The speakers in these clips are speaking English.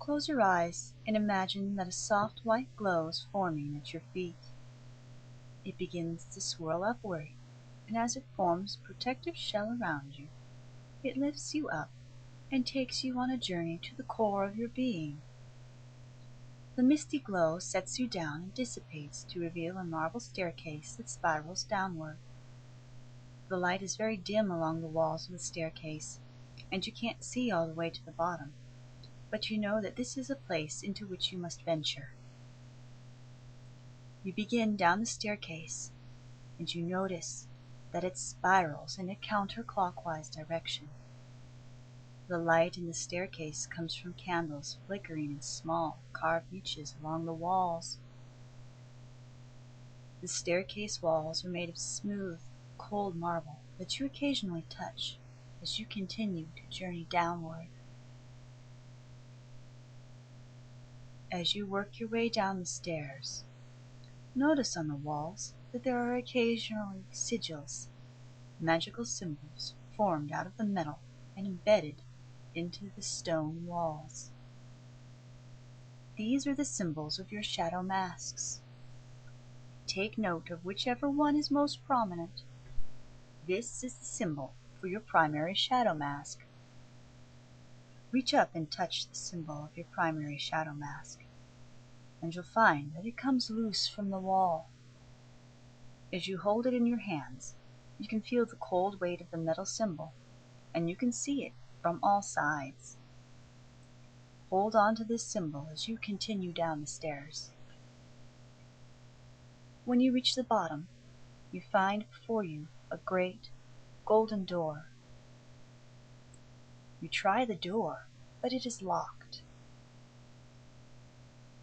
Close your eyes and imagine that a soft white glow is forming at your feet. It begins to swirl upward, and as it forms a protective shell around you, it lifts you up and takes you on a journey to the core of your being. The misty glow sets you down and dissipates to reveal a marble staircase that spirals downward. The light is very dim along the walls of the staircase, and you can't see all the way to the bottom, but you know that this is a place into which you must venture. You begin down the staircase, and you notice that it spirals in a counterclockwise direction. The light in the staircase comes from candles flickering in small, carved niches along the walls. The staircase walls are made of smooth, cold marble that you occasionally touch as you continue to journey downward. As you work your way down the stairs, notice on the walls that there are occasionally sigils, magical symbols formed out of the metal and embedded into the stone walls. These are the symbols of your shadow masks. Take note of whichever one is most prominent. This is the symbol for your primary shadow mask. Reach up and touch the symbol of your primary shadow mask, and you'll find that it comes loose from the wall. As you hold it in your hands, you can feel the cold weight of the metal symbol, and you can see it from all sides. Hold on to this symbol as you continue down the stairs. When you reach the bottom, you find before you a great golden door. You try the door, but it is locked.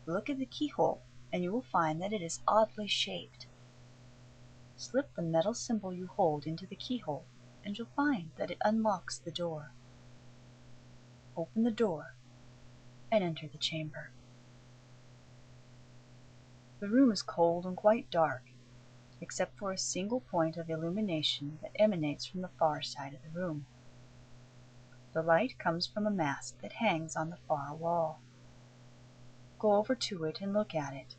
Look at the keyhole, and you will find that it is oddly shaped. Slip the metal symbol you hold into the keyhole, and you'll find that it unlocks the door. Open the door and enter the chamber. The room is cold and quite dark, except for a single point of illumination that emanates from the far side of the room. The light comes from a mask that hangs on the far wall. Go over to it and look at it.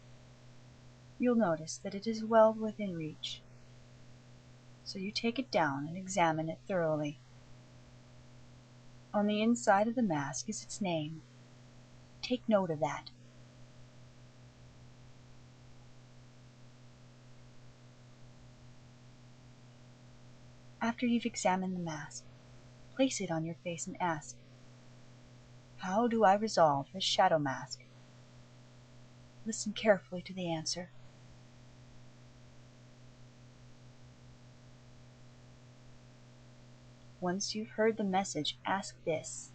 You'll notice that it is well within reach. So you take it down and examine it thoroughly. On the inside of the mask is its name. Take note of that. After you've examined the mask, place it on your face and ask, "How do I resolve this shadow mask?" Listen carefully to the answer. Once you've heard the message, ask this: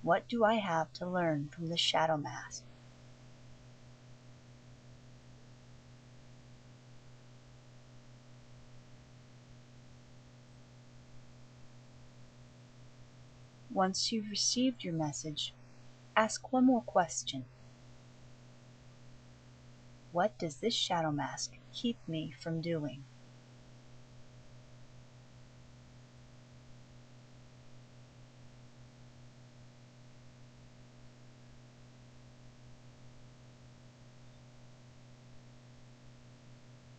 what do I have to learn from the shadow mask? Once you've received your message, ask one more question. What does this shadow mask keep me from doing?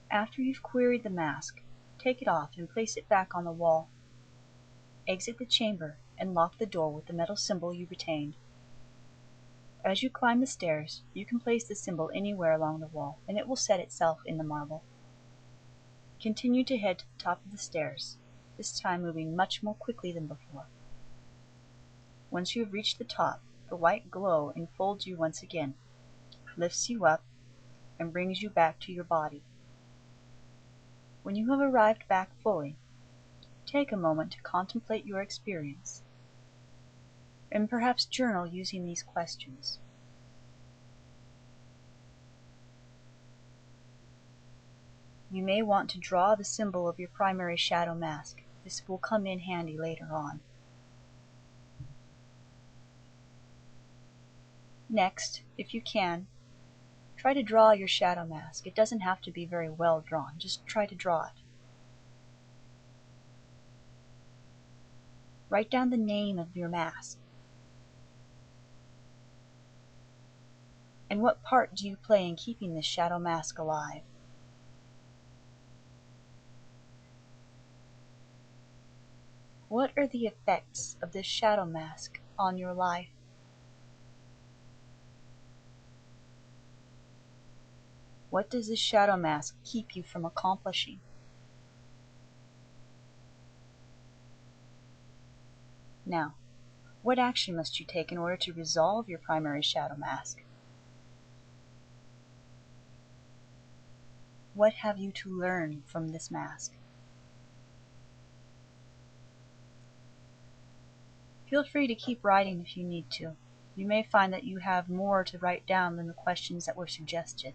After you've queried the mask, take it off and place it back on the wall. Exit the chamber and lock the door with the metal symbol you retained. As you climb the stairs, you can place the symbol anywhere along the wall, and it will set itself in the marble. Continue to head to the top of the stairs, this time moving much more quickly than before. Once you have reached the top, the white glow enfolds you once again, lifts you up, and brings you back to your body. When you have arrived back fully, take a moment to contemplate your experience, and perhaps journal using these questions. You may want to draw the symbol of your primary shadow mask. This will come in handy later on. Next, if you can, try to draw your shadow mask. It doesn't have to be very well drawn, just try to draw it. Write down the name of your mask. And what part do you play in keeping this shadow mask alive? What are the effects of this shadow mask on your life? What does this shadow mask keep you from accomplishing? Now, what action must you take in order to resolve your primary shadow mask? What have you to learn from this mask? Feel free to keep writing if you need to. You may find that you have more to write down than the questions that were suggested.